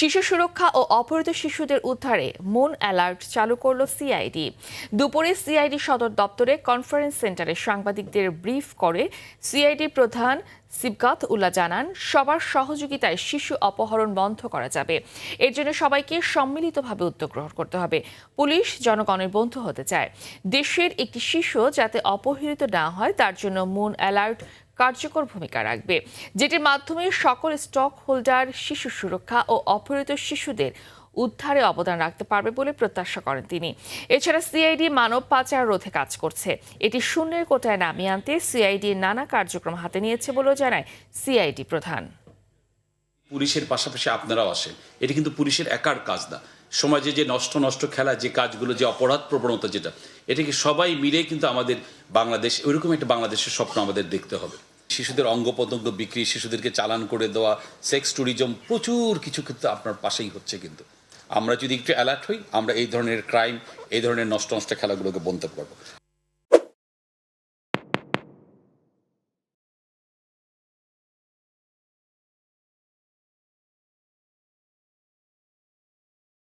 শিশু সুরক্ষা ও অপহৃত শিশুদের উদ্ধারে মুন অ্যালার্ট চালু করল সিআইডি। দুপুরে সিআইডি সদর দপ্তরে কনফারেন্স সেন্টারে সাংবাদিকদের ব্রিফ করে সিআইডি প্রধান সিবগাত উল্লাহ জানান, সবার সহযোগিতায় শিশু অপহরণ বন্ধ করা যাবে। এর জন্য সবাইকে সম্মিলিতভাবে উদ্যোগ গ্রহণ করতে হবে। পুলিশ জনগণের বন্ধু হতে চায়। দেশের একটি শিশু যাতে অপহৃত না হয় তার জন্য মুন অ্যালার্ট কার্যকর ভূমিকা রাখবে, যেটির মাধ্যমে সকল স্টক হোল্ডার শিশু সুরক্ষা ও অপহৃত শিশুদের উদ্ধারে অবদান রাখতে পারবে বলে প্রত্যাশা করেন তিনি। এছাড়া সিআইডি মানব পাচার রোধে কাজ করছে। এটি শূন্যের কোটায় নামিয়ে আনতে সিআইডি নানা কার্যক্রম হাতে নিয়েছে বলেও জানায় সিআইডি প্রধান। পুলিশের পাশাপাশি আপনারাও আসেন, এটি কিন্তু পুলিশের একার কাজ না। সমাজে যে নষ্ট খেলা, যে কাজগুলো, যে অপরাধ প্রবণতা, যেটা এটাকে সবাই মিলে কিন্তু আমাদের বাংলাদেশ, ওইরকম একটা বাংলাদেশের স্বপ্ন আমাদের দেখতে হবে। শিশুদের অঙ্গ প্রত্যঙ্গ বিক্রি, শিশুদেরকে চালান করে দেওয়া, সেক্স ট্যুরিজম, প্রচুর কিছু কিন্তু আপনার পাশেই হচ্ছে। কিন্তু আমরা যদি একটু অ্যালার্ট হই, আমরা এই ধরনের ক্রাইম, এই ধরনের নষ্ট খেলাগুলোকে বন্ধ করবো।